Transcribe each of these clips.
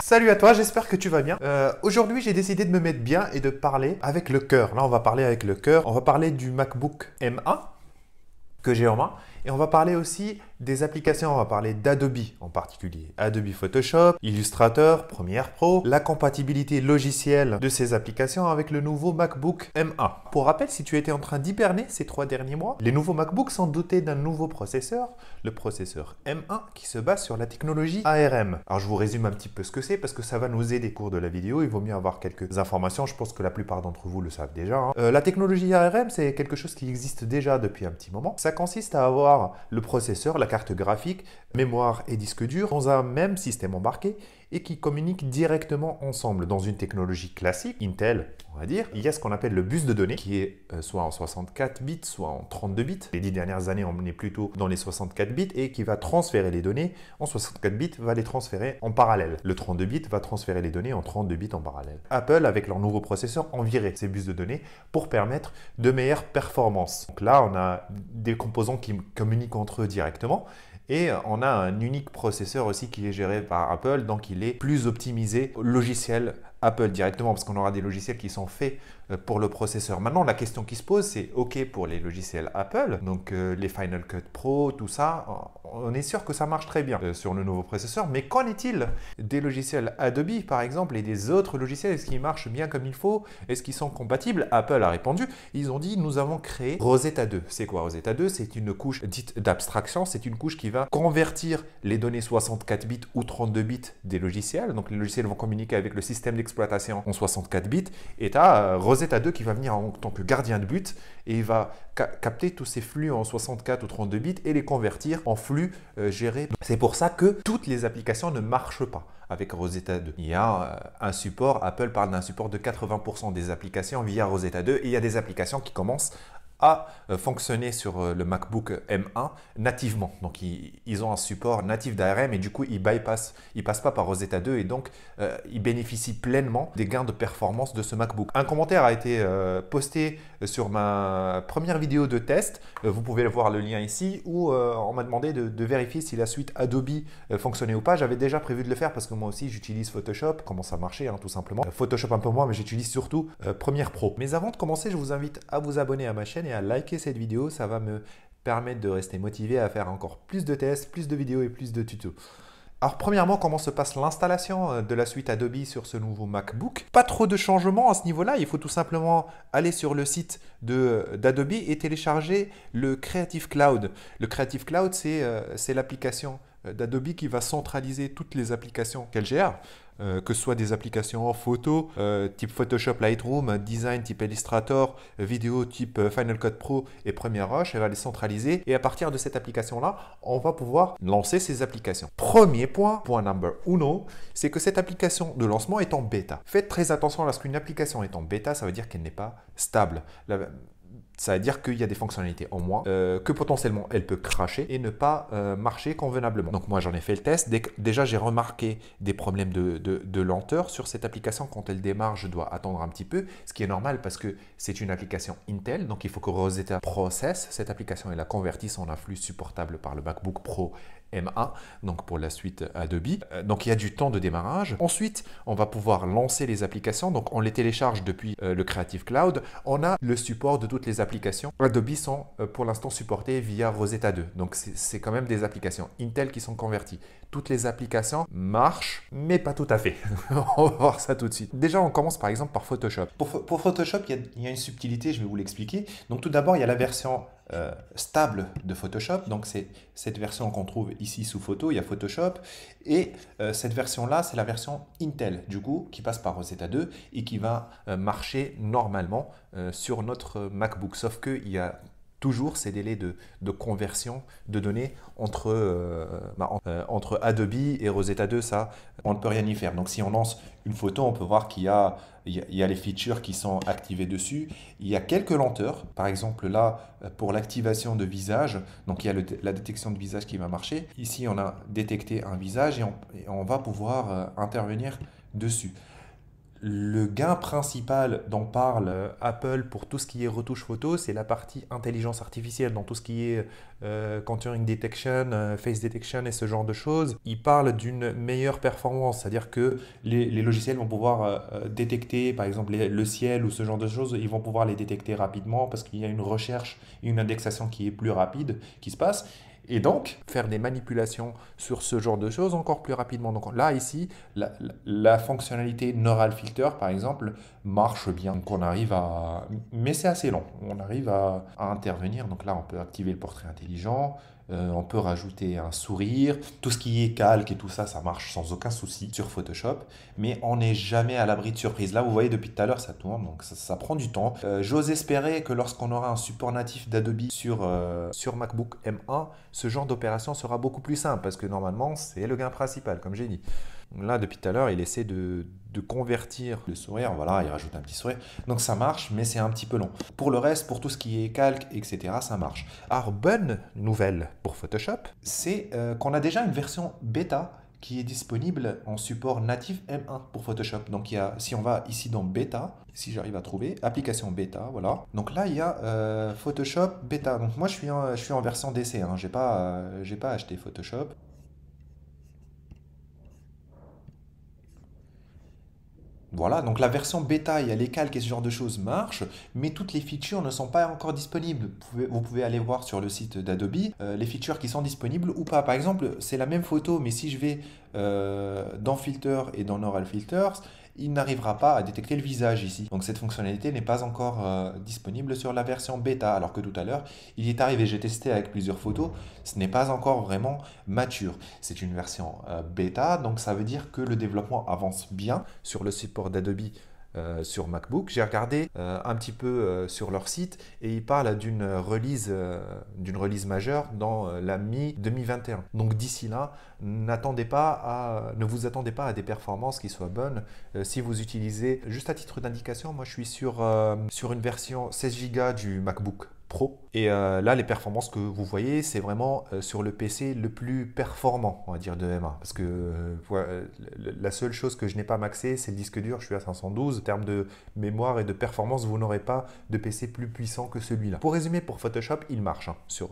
Salut à toi, j'espère que tu vas bien. Aujourd'hui, j'ai décidé de me mettre bien et de parler avec le cœur. Là, on va parler avec le cœur. On va parler du MacBook M1 que j'ai en main. Et on va parler aussi des applications, on va parler d'Adobe en particulier. Adobe Photoshop, Illustrator, Premiere Pro, la compatibilité logicielle de ces applications avec le nouveau MacBook M1. Pour rappel, si tu étais en train d'hiberner ces 3 derniers mois, les nouveaux MacBooks sont dotés d'un nouveau processeur, le processeur M1 qui se base sur la technologie ARM. Alors je vous résume un petit peu ce que c'est parce que ça va nous aider au cours de la vidéo, il vaut mieux avoir quelques informations, je pense que la plupart d'entre vous le savent déjà. La technologie ARM, c'est quelque chose qui existe déjà depuis un petit moment. Ça consiste à avoir le processeur, la carte graphique, mémoire et disque dur dans un même système embarqué et qui communiquent directement ensemble dans une technologie classique, Intel, on va dire. Il y a ce qu'on appelle le bus de données qui est soit en 64 bits, soit en 32 bits. Les 10 dernières années, on est plutôt dans les 64 bits et qui va transférer les données en 64 bits, va les transférer en parallèle. Le 32 bits va transférer les données en 32 bits en parallèle. Apple, avec leur nouveau processeur, ont viré ces bus de données pour permettre de meilleures performances. Donc là, on a des composants qui communiquent entre eux directement. Et on a un unique processeur aussi qui est géré par Apple, donc il est plus optimisé au logiciel Apple directement, parce qu'on aura des logiciels qui sont faits pour le processeur. Maintenant, la question qui se pose, c'est OK pour les logiciels Apple, donc les Final Cut Pro, tout ça, on est sûr que ça marche très bien sur le nouveau processeur, mais qu'en est-il des logiciels Adobe, par exemple, et des autres logiciels? Est-ce qu'ils marchent bien comme il faut? Est-ce qu'ils sont compatibles? Apple a répondu, ils ont dit, nous avons créé Rosetta 2. C'est quoi Rosetta 2? C'est une couche dite d'abstraction, c'est une couche qui va convertir les données 64 bits ou 32 bits des logiciels, donc les logiciels vont communiquer avec le système d'exploitation en 64 bits, et tu as Rosetta 2 qui va venir en tant que gardien de but et il va capter tous ces flux en 64 ou 32 bits et les convertir en flux gérés. C'est pour ça que toutes les applications ne marchent pas avec Rosetta 2. Il y a un support, Apple parle d'un support de 80% des applications via Rosetta 2 et il y a des applications qui commencent à fonctionner sur le MacBook M1 nativement. Donc, ils ont un support natif d'ARM et du coup, ils passent pas par Rosetta 2 et donc, ils bénéficient pleinement des gains de performance de ce MacBook. Un commentaire a été posté sur ma première vidéo de test. Vous pouvez voir le lien ici où on m'a demandé de vérifier si la suite Adobe fonctionnait ou pas. J'avais déjà prévu de le faire parce que moi aussi, j'utilise Photoshop, comment ça marchait hein, tout simplement. Photoshop un peu moins, mais j'utilise surtout Premiere Pro. Mais avant de commencer, je vous invite à vous abonner à ma chaîne et à liker cette vidéo, ça va me permettre de rester motivé à faire encore plus de tests, plus de vidéos et plus de tutos. Alors premièrement, comment se passe l'installation de la suite Adobe sur ce nouveau MacBook? Pas trop de changements à ce niveau-là, il faut tout simplement aller sur le site d'Adobe et télécharger le Creative Cloud. Le Creative Cloud, c'est l'application d'Adobe qui va centraliser toutes les applications qu'elle gère, que ce soit des applications en photo, type Photoshop, Lightroom, design type Illustrator, vidéo type Final Cut Pro et Premiere Rush, elle va les centraliser et à partir de cette application-là, on va pouvoir lancer ces applications. Premier point, point number uno, c'est que cette application de lancement est en bêta. Faites très attention lorsqu'une application est en bêta, ça veut dire qu'elle n'est pas stable. Ça veut dire qu'il y a des fonctionnalités en moins, que potentiellement elle peut cracher et ne pas marcher convenablement. Donc moi j'en ai fait le test. Déjà j'ai remarqué des problèmes de lenteur sur cette application. Quand elle démarre, je dois attendre un petit peu, ce qui est normal parce que c'est une application Intel. Donc il faut que Rosetta processe cette application et la convertisse en un flux supportable par le MacBook Pro M1, donc pour la suite Adobe. Donc il y a du temps de démarrage. Ensuite, on va pouvoir lancer les applications. Donc on les télécharge depuis le Creative Cloud. On a le support de toutes les applications. Adobe sont pour l'instant supportées via Rosetta 2. Donc c'est quand même des applications Intel qui sont converties. Toutes les applications marchent, mais pas tout à fait. On va voir ça tout de suite. Déjà, on commence par exemple par Photoshop. Pour Photoshop, il y a une subtilité, je vais vous l'expliquer. Donc tout d'abord, il y a la version stable de Photoshop. Donc c'est cette version qu'on trouve ici sous photo, il y a Photoshop. Et cette version-là, c'est la version Intel, du coup, qui passe par Rosetta 2 et qui va marcher normalement sur notre MacBook. Sauf qu'il y a toujours ces délais de conversion de données entre Adobe et Rosetta 2, ça, on ne peut rien y faire. Donc si on lance une photo, on peut voir qu'il y a les features qui sont activées dessus. Il y a quelques lenteurs. Par exemple, là, pour l'activation de visage, donc il y a la détection de visage qui va marcher. Ici, on a détecté un visage et on va pouvoir intervenir dessus. Le gain principal dont parle Apple pour tout ce qui est retouche photo, c'est la partie intelligence artificielle, dans tout ce qui est contouring detection, face detection et ce genre de choses. Il parle d'une meilleure performance, c'est-à-dire que les logiciels vont pouvoir détecter, par exemple, le ciel ou ce genre de choses, ils vont pouvoir les détecter rapidement parce qu'il y a une recherche, une indexation qui est plus rapide qui se passe. Et donc, faire des manipulations sur ce genre de choses encore plus rapidement. Donc là, ici, la fonctionnalité Neural Filter, par exemple, marche bien. Donc on arrive à... Mais c'est assez long. On arrive à intervenir. Donc là, on peut activer le portrait intelligent. On peut rajouter un sourire. Tout ce qui est calque et tout ça, ça marche sans aucun souci sur Photoshop. Mais on n'est jamais à l'abri de surprise. Là, vous voyez, depuis tout à l'heure, ça tourne. Donc ça prend du temps. J'ose espérer que lorsqu'on aura un support natif d'Adobe sur MacBook M1, ce genre d'opération sera beaucoup plus simple. Parce que normalement, c'est le gain principal, comme j'ai dit. Là, depuis tout à l'heure, il essaie de convertir le sourire. Voilà, il rajoute un petit sourire. Donc ça marche, mais c'est un petit peu long. Pour le reste, pour tout ce qui est calque, etc., ça marche. Alors, bonne nouvelle pour Photoshop, c'est qu'on a déjà une version bêta qui est disponible en support natif M1 pour Photoshop. Donc, si on va ici dans bêta, si j'arrive à trouver, application bêta, voilà. Donc là, il y a Photoshop bêta. Donc moi, je suis en version d'essai. Hein. J'ai pas acheté Photoshop. Voilà, donc la version bêta, il y a les calques et ce genre de choses marchent, mais toutes les features ne sont pas encore disponibles. Vous pouvez aller voir sur le site d'Adobe les features qui sont disponibles ou pas. Par exemple, c'est la même photo, mais si je vais dans Filter et dans Neural Filters, il n'arrivera pas à détecter le visage ici. Donc cette fonctionnalité n'est pas encore disponible sur la version bêta, alors que tout à l'heure, il y est arrivé. J'ai testé avec plusieurs photos, ce n'est pas encore vraiment mature. C'est une version bêta, donc ça veut dire que le développement avance bien sur le support d'Adobe sur MacBook. J'ai regardé un petit peu sur leur site et ils parlent d'une release majeure dans la mi-2021. Donc d'ici là, ne vous attendez pas à des performances qui soient bonnes. Si vous utilisez, juste à titre d'indication, moi je suis sur une version 16 Go du MacBook Pro. Et là, les performances que vous voyez, c'est vraiment sur le PC le plus performant, on va dire, de M1. Parce que la seule chose que je n'ai pas maxé, c'est le disque dur. Je suis à 512. En termes de mémoire et de performance, vous n'aurez pas de PC plus puissant que celui-là. Pour résumer, pour Photoshop, il marche sur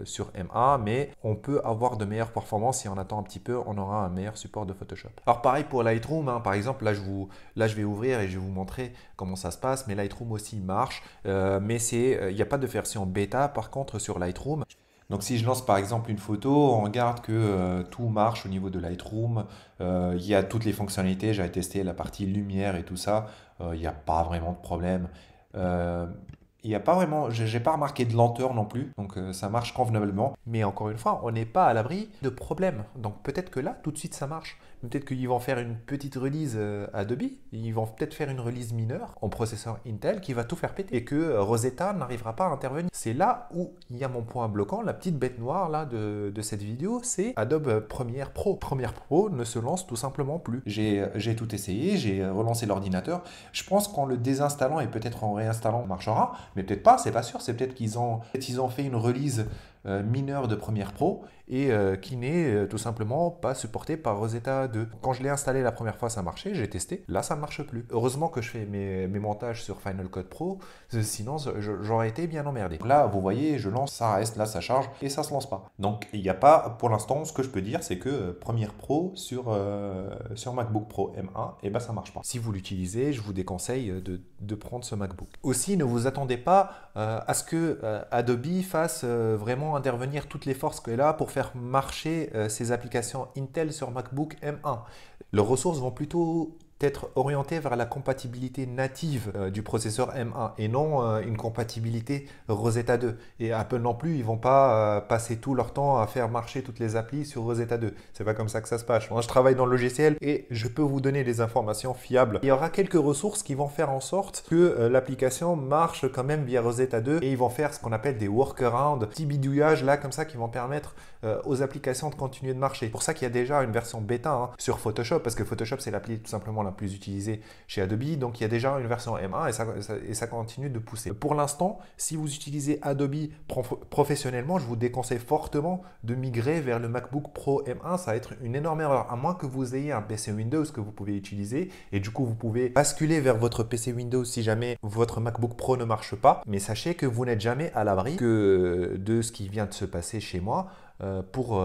M1, mais on peut avoir de meilleures performances. Si on attend un petit peu, on aura un meilleur support de Photoshop. Alors pareil pour Lightroom, hein, par exemple, là je vais ouvrir et je vais vous montrer comment ça se passe. Mais Lightroom aussi marche, mais il n'y a pas de version bêta par contre sur Lightroom. Donc si je lance par exemple une photo, on regarde que tout marche au niveau de Lightroom. Il y a toutes les fonctionnalités, j'avais testé la partie lumière et tout ça. Il n'y a pas vraiment de problème. Il n'y a pas vraiment, j'ai pas remarqué de lenteur non plus, donc ça marche convenablement. Mais encore une fois, on n'est pas à l'abri de problèmes. Donc peut-être que là, tout de suite, ça marche. Peut-être qu'ils vont faire une petite release Adobe, ils vont peut-être faire une release mineure en processeur Intel qui va tout faire péter et que Rosetta n'arrivera pas à intervenir. C'est là où il y a mon point bloquant, la petite bête noire là de cette vidéo, c'est Adobe Premiere Pro. Premiere Pro ne se lance tout simplement plus. J'ai tout essayé, j'ai relancé l'ordinateur. Je pense qu'en le désinstallant et peut-être en réinstallant, ça marchera, mais peut-être pas, c'est pas sûr. C'est peut-être qu'ils ont fait une release mineure de Premiere Pro et qui n'est tout simplement pas supporté par Rosetta 2. Quand je l'ai installé la première fois, ça marchait, j'ai testé. Là, ça ne marche plus. Heureusement que je fais mes montages sur Final Cut Pro, sinon j'aurais été bien emmerdé. Là, vous voyez, je lance, ça reste, là, ça charge et ça se lance pas. Donc, il n'y a pas, pour l'instant, ce que je peux dire, c'est que Premiere Pro sur MacBook Pro M1, et ben ça marche pas. Si vous l'utilisez, je vous déconseille de prendre ce MacBook. Aussi, ne vous attendez pas à ce que Adobe fasse vraiment intervenir toutes les forces qu'elle a pour faire marcher ces applications Intel sur MacBook M1. Leurs ressources vont plutôt être orientées vers la compatibilité native du processeur M1 et non une compatibilité Rosetta 2. Et Apple non plus, ils ne vont pas passer tout leur temps à faire marcher toutes les applis sur Rosetta 2. C'est pas comme ça que ça se passe. Moi, je travaille dans le logiciel et je peux vous donner des informations fiables. Il y aura quelques ressources qui vont faire en sorte que l'application marche quand même via Rosetta 2 et ils vont faire ce qu'on appelle des workarounds, petits bidouillages là comme ça qui vont permettre aux applications de continuer de marcher. C'est pour ça qu'il y a déjà une version bêta sur Photoshop parce que Photoshop c'est l'appli tout simplement la plus utilisé chez Adobe. Donc il y a déjà une version M1 et ça continue de pousser. Pour l'instant, si vous utilisez Adobe professionnellement, je vous déconseille fortement de migrer vers le MacBook Pro M1. Ça va être une énorme erreur, à moins que vous ayez un PC Windows que vous pouvez utiliser. Et du coup, vous pouvez basculer vers votre PC Windows si jamais votre MacBook Pro ne marche pas. Mais sachez que vous n'êtes jamais à l'abri de ce qui vient de se passer chez moi pour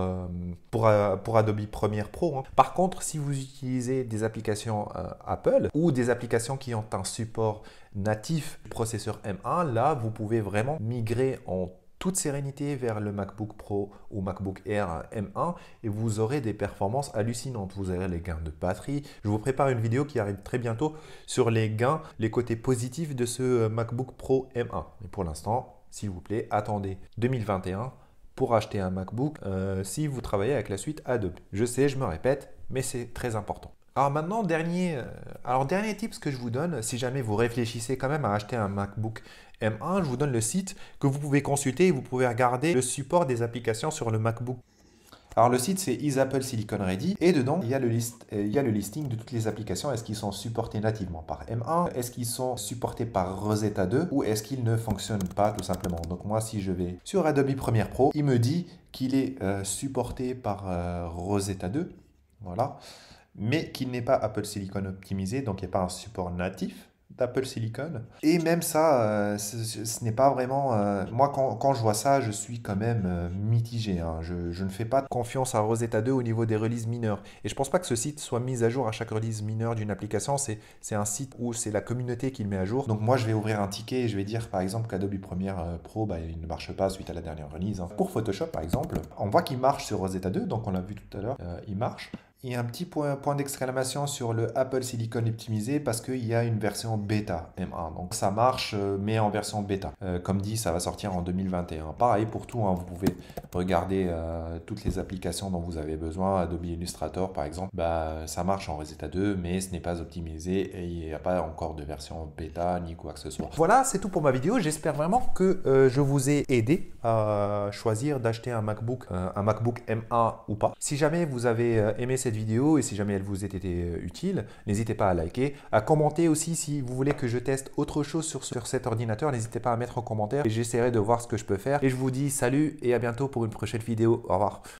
Adobe Premiere Pro. Par contre, si vous utilisez des applications Apple ou des applications qui ont un support natif du processeur M1, là, vous pouvez vraiment migrer en toute sérénité vers le MacBook Pro ou MacBook Air M1 et vous aurez des performances hallucinantes. Vous aurez les gains de batterie. Je vous prépare une vidéo qui arrive très bientôt sur les gains, les côtés positifs de ce MacBook Pro M1. Mais pour l'instant, s'il vous plaît, attendez 2021 pour acheter un MacBook si vous travaillez avec la suite Adobe. Je sais, je me répète, mais c'est très important. Alors maintenant, dernier tips que je vous donne, si jamais vous réfléchissez quand même à acheter un MacBook M1, je vous donne le site que vous pouvez consulter et vous pouvez regarder le support des applications sur le MacBook. Alors le site c'est Is Apple Silicon Ready et dedans il y a le listing de toutes les applications. Est-ce qu'ils sont supportés nativement par M1? Est-ce qu'ils sont supportés par Rosetta 2 ou est-ce qu'ils ne fonctionnent pas tout simplement? Donc moi si je vais sur Adobe Premiere Pro, il me dit qu'il est supporté par Rosetta 2, voilà, mais qu'il n'est pas Apple Silicon optimisé, donc il n'y a pas un support natif d'Apple Silicon. Et même ça, ce n'est pas vraiment... moi, quand je vois ça, je suis quand même mitigé. Je ne fais pas confiance à Rosetta 2 au niveau des releases mineures. Et je ne pense pas que ce site soit mis à jour à chaque release mineure d'une application. C'est un site où c'est la communauté qui le met à jour. Donc moi, je vais ouvrir un ticket et je vais dire, par exemple, qu'Adobe Premiere Pro, il ne marche pas suite à la dernière release. Pour Photoshop, par exemple, on voit qu'il marche sur Rosetta 2. Donc on l'a vu tout à l'heure, il marche. Il y a un petit point d'exclamation sur le Apple Silicon optimisé parce qu'il y a une version bêta M1. Donc ça marche, mais en version bêta. Comme dit, ça va sortir en 2021. Pareil pour tout, vous pouvez regarder toutes les applications dont vous avez besoin. Adobe Illustrator, par exemple, ça marche en Rosetta 2, mais ce n'est pas optimisé et il n'y a pas encore de version bêta ni quoi que ce soit. Voilà, c'est tout pour ma vidéo. J'espère vraiment que je vous ai aidé à choisir d'acheter un MacBook M1 ou pas. Si jamais vous avez aimé cette vidéo et si jamais elle vous a été utile, n'hésitez pas à liker, à commenter aussi si vous voulez que je teste autre chose sur cet ordinateur, n'hésitez pas à mettre en commentaire et j'essaierai de voir ce que je peux faire. Et je vous dis salut et à bientôt pour une prochaine vidéo. Au revoir.